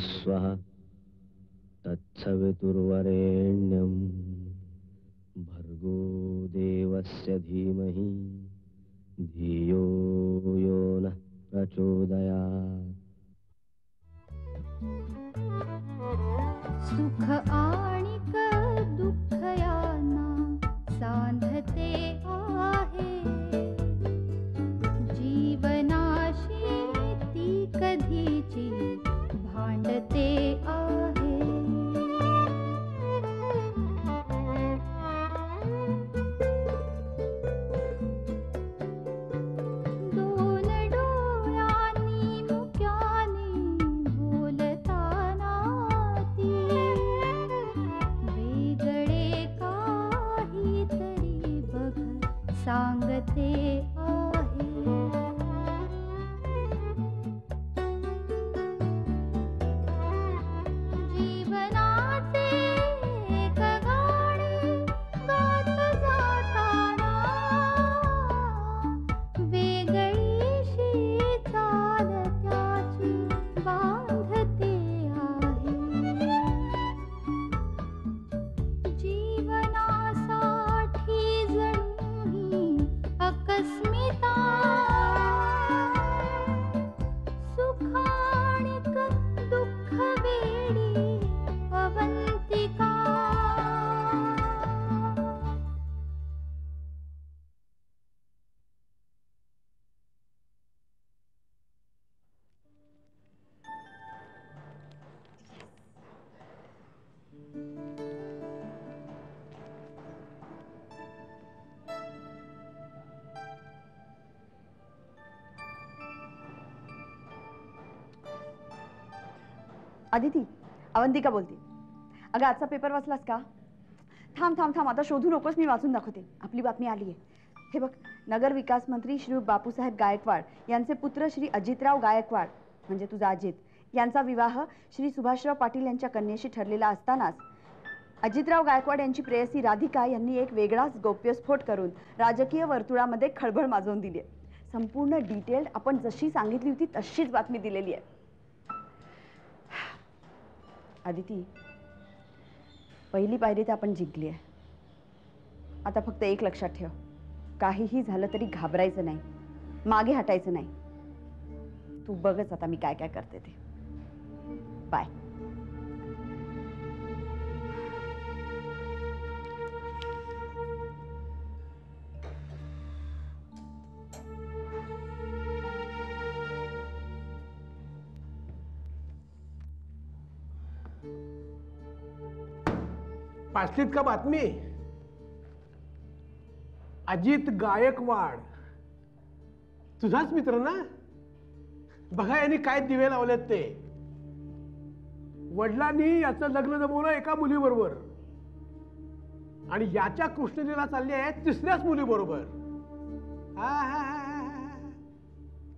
स्वः तत्सवितुर्वरेण्यं भर्गो देवस्य धीमहि धियो यो नः प्रचोदयात्। सुख आणिक दुःख यांना सांधते आहे, जीवनाशी ती कधीची भांडते आहे। दोन डोळ्यांनी मुक्याने बोलताना ती वेगळे काहीतरी बघ सांगते आहे। जीवनाचे एक गाणे गात जाताना वेगळीशी चाल त्याची बांधते आहे। जीवनासाठी जणू ही अकस्मिता, सुखाणिक दुःख वेडी अवंतिका। आदिती, अवंतिका बोलते. अगं आजचा पेपर वाचलास का? थांब थांब थांब, आता शोधू नकोस, मी वाचून दाखवते. आपली बातमी आली आहे. हे बघ, नगर विकास मंत्री श्री बापूसाहेब गायकवाड यांचे पुत्र श्री अजितराव गायकवाड म्हणजे तुझा अजित यांचा विवाह श्री सुभाषराव पाटील यांच्या कन्येशी ठरलेला असतानाच अजितराव गायकवाड यांची प्रेयसी राधिका यांनी एक वेगळाच गौप्यस्फोट करून राजकीय वर्तुळामध्ये खळबळ माजवून दिली आहे. संपूर्ण डिटेल्ड आपण जशी सांगितली होती तशीच बातमी दिलेली आहे. आदिती, पहिली पायरी तर आपण जिंकली आहे. आता फक्त एक लक्षात ठेव, काहीही झालं तरी घाबरायचं नाही, मागे हटायचं नाही. तू बघच आता मी काय काय करते ते. बाय. वाचलीत का बातमी? अजित गायकवाड तुझाच मित्र ना? बघा यांनी काय दिवे लावलेत ते. वडिलांनी याचं लग्न जमवलं एका मुलीबरोबर आणि याच्या कृष्णलीला चालली आहे तिसऱ्याच मुलीबरोबर.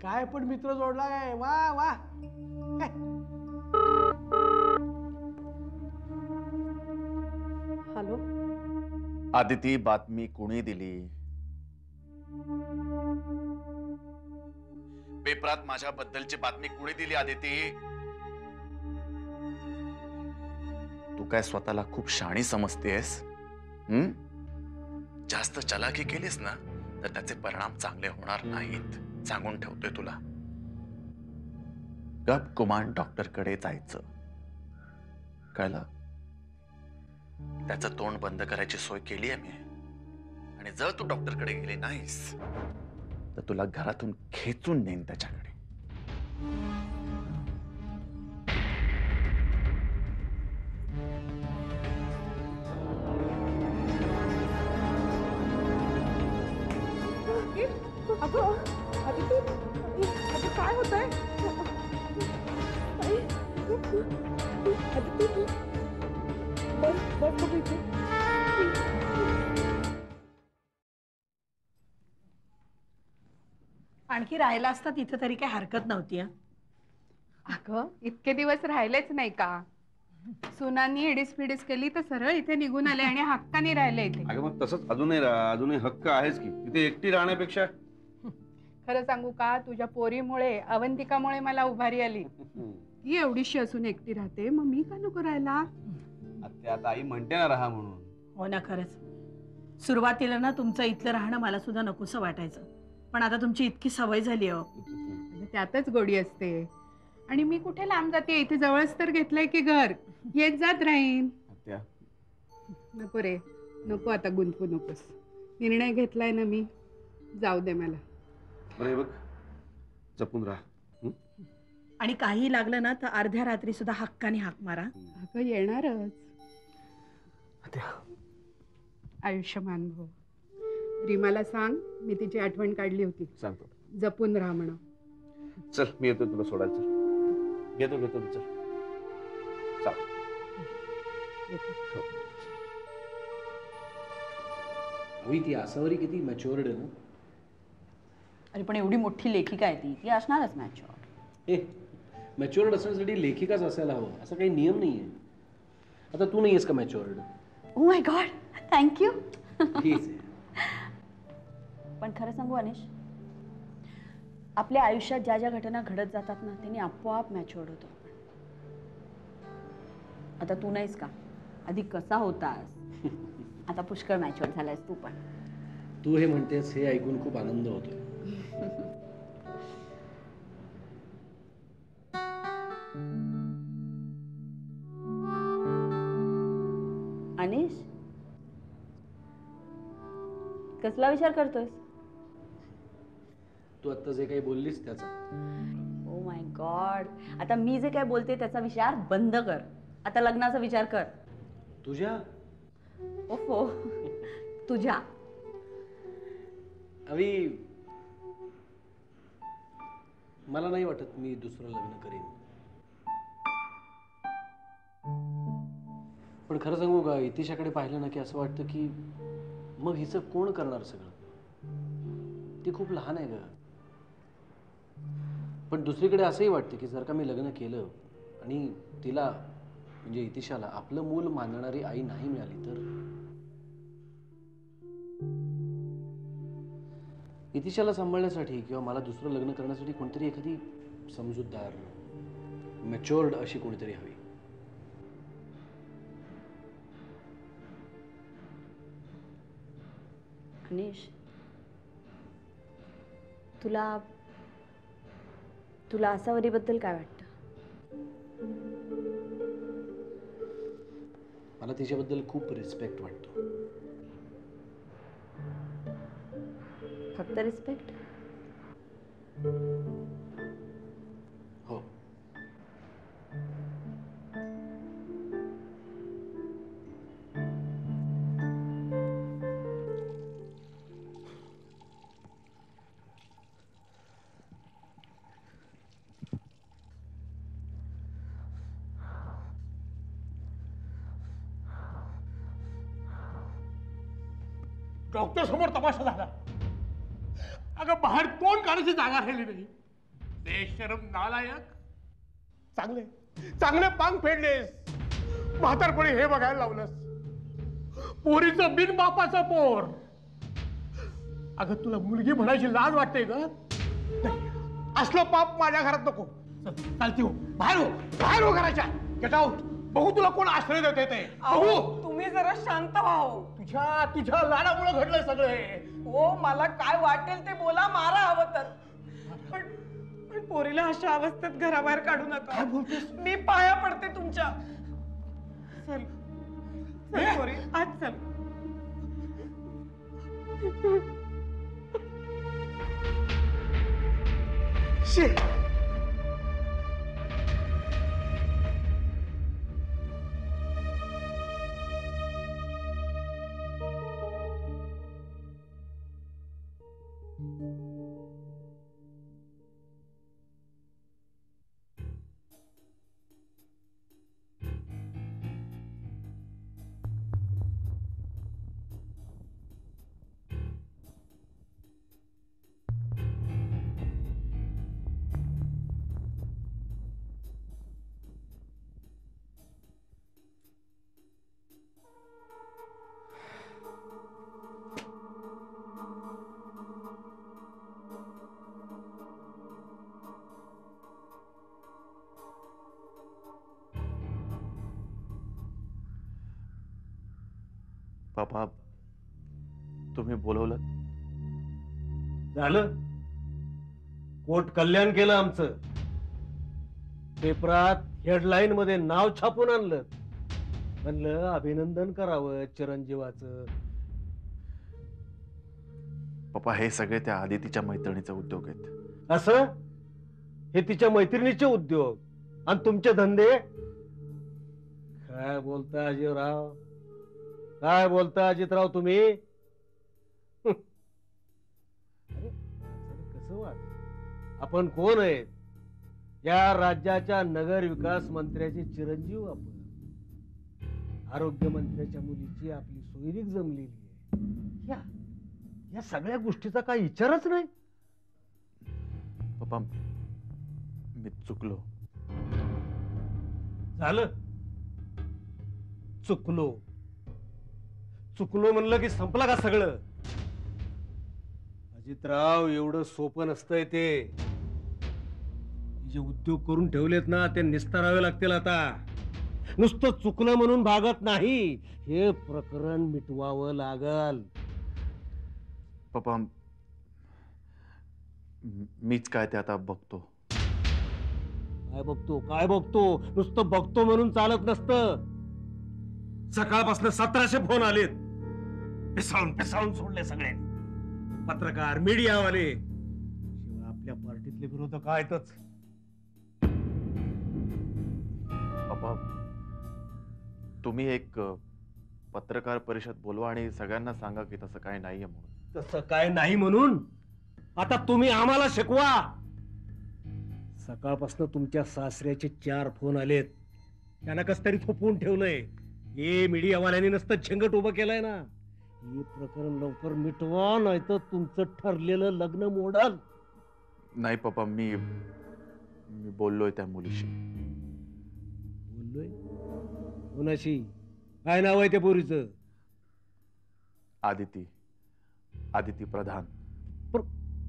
काय पण मित्र जोडलाय. वा वा. हॅलो आदिती, बातमी कोणी दिली? पेपरात माझ्याबद्दलची बातमी कोणी दिली आदिती? तू काय स्वतःला खूप शहाणी समजतेस? जास्त चलाकी केलीस ना तर त्याचे परिणाम चांगले होणार नाहीत, सांगून ठेवतोय तुला. गप गुमान डॉक्टरकडे जायचं, कळलं? त्याचं तोंड बंद करायची सोय केली आहे मी. आणि जर तू डॉक्टरकडे गेली नाहीस तर तुला घरातून खेचून नेईन त्याच्याकडे. काय होतंय? आणखी राहिला असता तिथे तरी काही हरकत नव्हती. अगं इतके दिवस राहिलेच नाही का? सुनांनी एडीस फिडीस केली तर सरळ इथे निघून आले आणि हक्काने राहिले इथे. अगं मग तसंच अजूनही हक्क आहेच की. इथे एकटी राहण्यापेक्षा. खरं सांगू का, तुझ्या पोरीमुळे, अवंतिकामुळे मला उभारी आली. ती एवढीशी असून एकटी राहते, मग मी का नको राहायला? आत्या आता आई म्हणते ना राहा म्हणून. हो ना, खरंच सुरुवातीला ना तुमचं इथलं राहणं मला सुद्धा नकोसं वाटायचं, पण आता तुमची इतकी सवय झाली हो. म्हणजे त्यातच गोडी असते. आणि मी कुठे लांब जाते, इथे जवळच तर घेतलंय की घर, येत जात राहीन. आत्या नको रे, नको आता गुंतवू नकोस. निर्णय घेतलाय ना मी, जाऊ दे मला. बरं हे बघ, जपून राहा. हं? आणि काही लागलं ना तर अर्ध्या रात्री सुद्धा हक्काने हाक मारा. अगं येणारच. आयुष्यमान भाऊ, रीमाला सांग मी तिची आठवण काढली होती, सांगतो. जपून राहा म्हणा. चल मी येतो तुला सोडायला. चल घेतो घेतो चल. चल. येते. हवी ती आसावरी किती मॅच्युअर्ड आहे ना. अरे पण एवढी मोठी लेखिका आहे ती असणारच मॅच्युअर्ड. ए मॅच्युअर्ड असण्यासाठी लेखिकाच असायला हवं असा काही नियम नाही आहे. आता तू नाही आहेस का matured? Oh my God, thank you. ठीक आहे. पण खरं सांगू अनिश, आपल्या आयुष्यात ज्या ज्या घटना घडत जातात ना त्यांनी आपोआप मॅच्युअर्ड होतो. आता तू नाहीस का, आधी कसा होतास, आता पुष्कळ मॅच्युअर्ड झालायस तू पण. तू हे म्हणतेस हे ऐकून खूप आनंद होतोय. अनिश, कसला विचार करतोयस? तू आता जे काही बोललीस त्याचा. ओ माय गॉड, आता मी जे काय बोलते त्याचा विचार बंद कर. आता लग्नाचा विचार कर. तुझ्या? ओहो, तुझ्या. अवी मला नाही वाटत मी दुसरं लग्न करीन. पण खरं सांगू का, इतिशाकडे पाहिलं ना की असं वाटतं की मग हिचं कोण करणार सगळं. ती खूप लहान आहे ग. पण दुसरीकडे असंही वाटतं की जर का मी लग्न केलं आणि तिला म्हणजे इतिशाला आपलं मूल मानणारी आई नाही मिळाली तर इतिशाला सांभाळण्यासाठी किंवा मला दुसरं लग्न करण्यासाठी कोणतरी एखादी समजूतदार मॅच्युअर्ड अशी कोणीतरी हवी. अनिश, तुला तुला आसावरीबद्दल काय वाटतं? मला तिच्याबद्दल खूप रिस्पेक्ट वाटतो. फक्त रिस्पेक्ट? हो. डॉक्टर समोर तमाशा झाला. अगं बाहेर तोंड काढायची जागा राहिली नाही. बेशरम नालायक. चांगले चांगले पांग फेडलेस, म्हातारपणी हे बघायला लावलंस. पोरीचं बिन बापाचं पोर. अगं तुला मुलगी म्हणायची लाज वाटते का? असलं पाप माझ्या घरात नको. चालती हो, बाहेर हो घराच्या. Get out. बघू तुला कोण आश्रय देते ते. बघू. तुम्ही जरा शांत व्हाव. तुझ्या लाडामुळे घडलंय सगळे. हो, मला काय वाटेल ते बोला, मारा हवं तर. पण पोरीला अशा अवस्थेत घराबाहेर काढू नका. मी पाया पडते तुमच्या. चल चल पोरी, आज चल. Shit. बाबा तुम्ही बोलवलं झालं. कोर्ट कल्याण केलं आमचं. पेपरात हेडलाईन मध्ये नाव छापून आणलं. म्हणलं अभिनंदन करावं चिरंजीवाचं. पप्पा हे सगळे त्या आदितीच्या मैत्रिणीचे उद्योग आहेत. असं हे तिच्या मैत्रिणीचे उद्योग आणि तुमचे धंदे. काय बोलता अजितराव, काय बोलता अजितराव तुम्ही? अरे कसं वाट, आपण कोण आहेत? या राज्याच्या नगर विकास मंत्र्याचे चिरंजीव आपण. आरोग्य मंत्र्याच्या मुलीची आपली सोयरीक जमलेली आहे. या सगळ्या गोष्टीचा काही विचारच नाही. पप्पा मी चुकलो. झालं. चुकलो चुकलो म्हणलं की संपला का सगळं? अजितराव एवढं सोपं नसतंय ते. जे उद्योग करून ठेवलेत ना ते निस्तारावे लागतील आता. नुसतं चुकलं म्हणून भागत नाही, हे प्रकरण मिटवावं लागल. पप्पा मीच काय ते आता बघतो. काय बघतो काय बघतो? नुसतं बघतो म्हणून चालत नसतं. सकाळपासून 1700 फोन आलेत. पिसाळून पिसाळून सोडले सगळ्यांनी. पत्रकार, मीडियावाले, शिवाय आपल्या पार्टीतले विरोधक आहेतच. पप्पा तुम्ही एक पत्रकार परिषद बोलवा आणि सगळ्यांना सांगा की तसं काय नाहीये म्हणून. तसं काय नाही म्हणून आता तुम्ही आम्हाला शिकवा. सकाळपासून तुमच्या सासऱ्याचे 4 फोन आलेत. त्यांना कस तरी थोपवून ठेवलंय. हे मीडियावाल्यांनी नसतं झेंगट उभं केलंय ना. हे प्रकरण लवकर मिटवा, नाही तर तुमचं ठरलेलं लग्न मोडल. नाही पप्पा मी बोललोय त्या मुलीशी. बोललोय? कोणाशी? काय नाव आहे त्या पोरीचं? आदिती. आदिती प्रधान.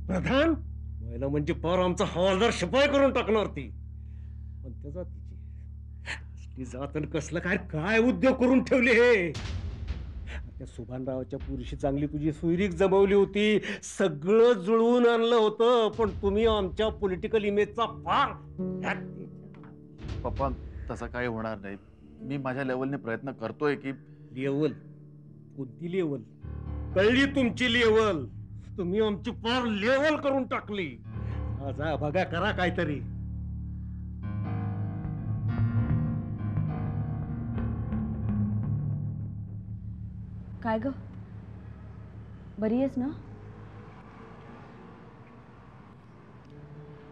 प्रधान? महिला म्हणजे पार आमचा हवालदार शिपाई करून टाकणार ती. पण त्याचा तिची जातन कसलं काय काय उद्योग करून ठेवले हे. त्या सुभानरावच्या पुरुषी चांगली तुझी सोयरीक जमवली होती. सगळं जुळवून आणलं होतं, पण तुम्ही आमच्या पॉलिटिकल इमेजचा फार. पप्पा तसं काही होणार नाही. मी माझ्या लेवलने प्रयत्न करतोय की. लेवल? कोणती लेवल? कळली तुमची लेवल. तुम्ही आमची फार लेवल करून टाकली. जा बघा, करा काहीतरी. काय ग, बरी आहेस ना?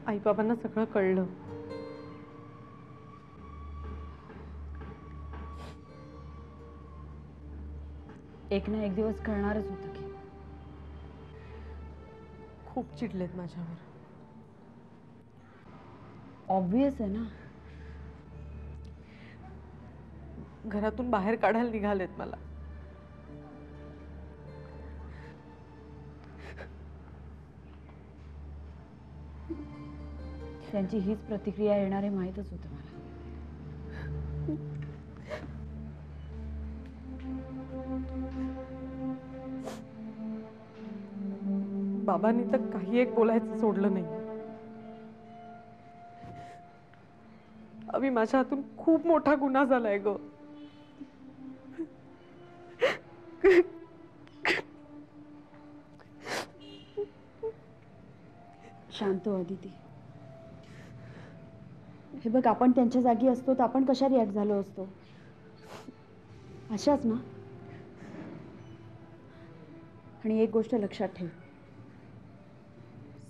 आई बाबांना सगळं कळलं. एक ना एक दिवस कळणारच होतं की. खूप चिडलेत माझ्यावर. ऑब्वियस आहे ना. घरातून बाहेर काढायला निघालेत मला. त्यांची हीच प्रतिक्रिया येणार आहे माहीतच होतं मला. बाबांनी तर काही एक बोलायचं सोडलं नाही. अभि माझ्या हातून खूप मोठा गुन्हा झालाय ग. शांत हो अदिती. हे बघ, आपण त्यांच्या जागी असतो तर आपण कशा रिॲक्ट झालो असतो? अशाच ना. आणि एक गोष्ट लक्षात ठेव,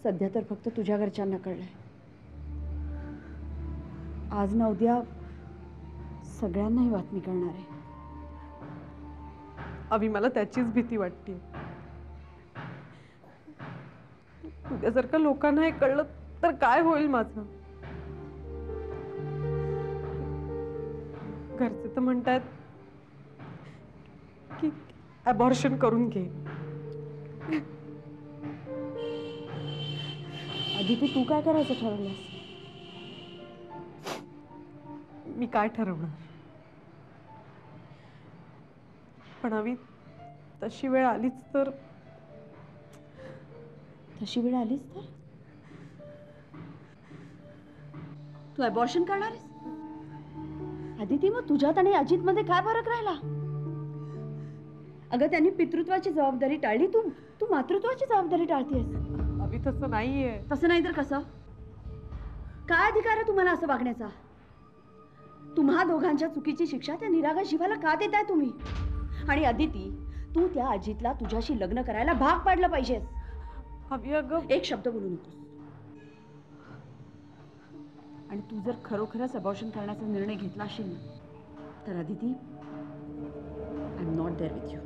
सध्या तर फक्त तुझ्या घरच्यांना कळलंय. आज ना उद्या सगळ्यांना ही बातमी कळणार आहे. अभि मला त्याचीच भीती वाटते. उद्या जर का लोकांना हे कळलं तर काय होईल माझं? घरचे तर म्हणतात की अबॉर्शन करून घे. अदिती, तू काय करायचं ठरवलंस? मी काय ठरवणार? पण अभि तशी वेळ आलीच तर तशी वेळ आलीच तर तू अबॉर्शन करणार आहेस? आदिती, मग तुझ्यात आणि अजित मध्ये काय फरक राहिला? अगं, त्यांनी पितृत्वाची जबाबदारी टाळली, तू मातृत्वाची जबाबदारी टाळतेस. अभि तसं नाहीये. तसं नाही तर कसं? काय अधिकार आहे तुम्हाला असं वागण्याचा? तुम्हा दोघांच्या चुकीची शिक्षा त्या निरागस जीवाला का देताय तुम्ही? आणि अदिती, तू त्या अजितला तुझ्याशी लग्न करायला भाग पाडलं पाहिजेस. अभि अगं, एक शब्द बोलू नकोस. आणि तू जर खरोखरच अबॉर्शन करण्याचा निर्णय घेतला असेल ना, तर Aditi, I am not there with you.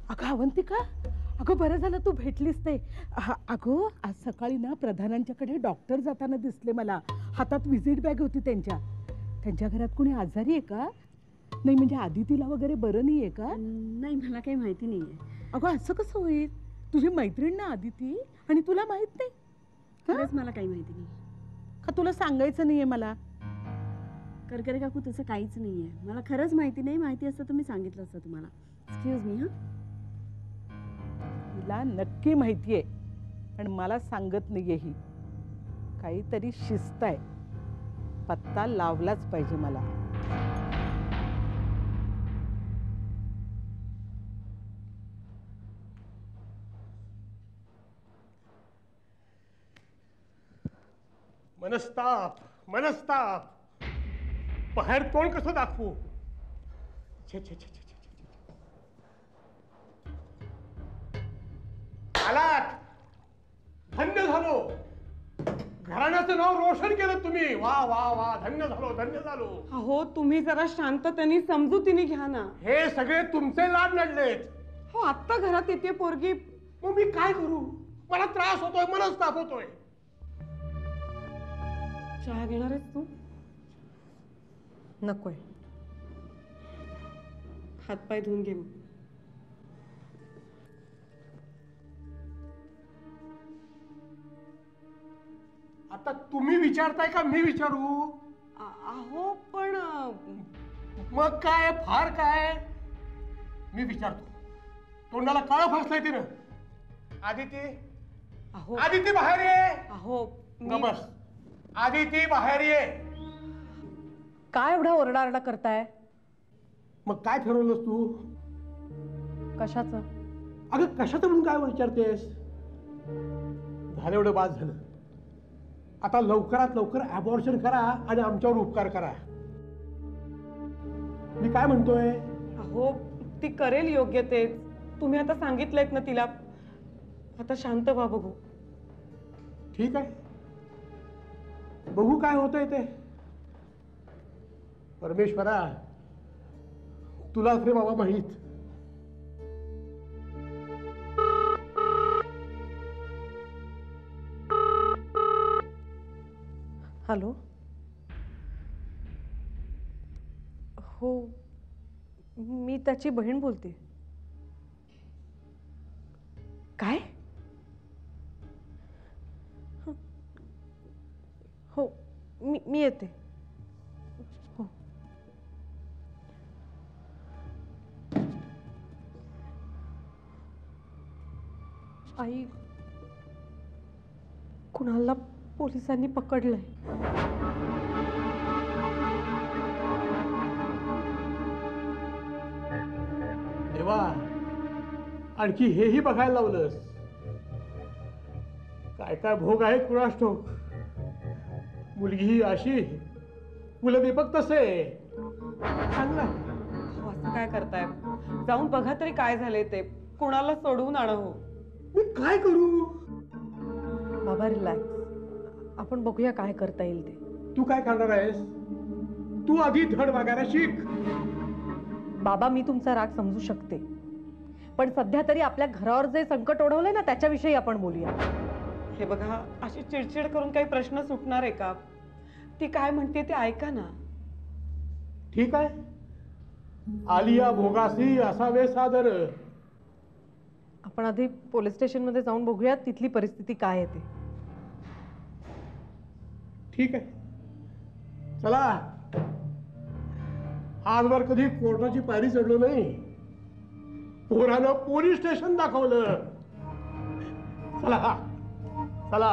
अगं अवंतिका, अगं बरं झालं तू भेटलीस ते. अगं आज सकाळी ना प्रधानांच्याकडे डॉक्टर जाताना दिसले मला. हातात व्हिजिट बॅग होती त्यांच्या. त्यांच्या घरात कोणी आजारी आहे का? नाही म्हणजे आदितीला वगैरे बरं नाही आहे का? नाही, मला काही माहिती नाही आहे. अगं असं कसं होईल? तुझी मैत्रीण ना आदिती, आणि तुला माहित नाही? खरंच मला काही माहिती नाही. का तुला सांगायचं नाहीये मला? करकरे काकू, तसं काहीच नाही आहे. मला खरंच माहिती नाही. माहिती असतं तर मी सांगितलं असतं तुम्हाला. Excuse me. तिला नक्की माहितीये, पण मला सांगत नाहीये. ही काहीतरी शिस्त आहे. पत्ता लावलाच पाहिजे मला. मनस्ताप मनस्ताप. बाहेर तोंड कसं दाखवू? छे छे छे छे छे. आलात, धन्य झालो. घराण्याचं नाव रोशन केलं तुम्ही. वा वा वा, धन्य झालो, धन्य झालो. हो, तुम्ही जरा शांततेने समजुतीने घ्या ना. हे सगळे तुमचे लाड नडलेत. हो, आत्ता घरात येते पोरगी. मग मी काय करू? मला त्रास होतोय, मनस्ताप होतोय. चहा घेणार आहेस तू? नकोय. हातपाय धुवून घे. आता तुम्ही विचारताय का मी विचारू? अहो पण मग काय, फार काय? मी विचारतो. तोंडाला काळं फासलंय तिनं. आदिती, अहो आदिती बाहेर ये. अहो बस, आदिती बाहेर ये. काय एवढा ओरडाआरडा करताय? मग काय ठरवलंस तू? कशाचं? अगं कशाचं म्हणून काय विचारतेस? झालं एवढं बाद झालं. आता लवकरात लवकर अबॉर्शन करा आणि आमच्यावर उपकार करा. मी काय म्हणतोय? अहो ती करेल योग्य ते. तुम्ही आता सांगितलंयत ना तिला. आता शांत व्हा, बघू. ठीक आहे, बघू काय होतंय ते. परमेश्वरा, तुलाच रे बाबा माहीत. हॅलो. हो, मी त्याची बहीण बोलते. काय? हो, मी येते. हो. आई, कुणाला पोलिसांनी पकडलंय. देवा, आणखी हेही बघायला लावलंस. काय काय भोग आहेत कुणास ठाऊक. मुलगी ही अशी, मुलं दीपक तसे. चांगला. असं काय करताय? जाऊन बघा तरी काय झालंय ते. कुणाला सोडवून आणा. हो, मी काय करू? बाबा रिलॅक्स. आपण बघूया काय करता येईल ते. तू काय करणार आहेस? तू आधी धड वागायला शिक. बाबा, मी तुमचा राग समजू शकते, पण सध्या तरी आपल्या घरावर जे संकट ओढवलंय ना त्याच्याविषयी आपण बोलूया. हे बघा, अशी चिडचिड करून काही प्रश्न सुटणार आहे का? ती काय म्हणते ते ऐका ना. ठीक आहे, आलिया भोगासी असावे सादर. आपण आधी पोलीस स्टेशनमध्ये जाऊन बघूयात तिथली परिस्थिती काय आहे ते. ठीक आहे, चला. आजवर कधी कोर्टाची पायरी चढलो नाही, पोरानं पोलीस स्टेशन दाखवलं. चला चला.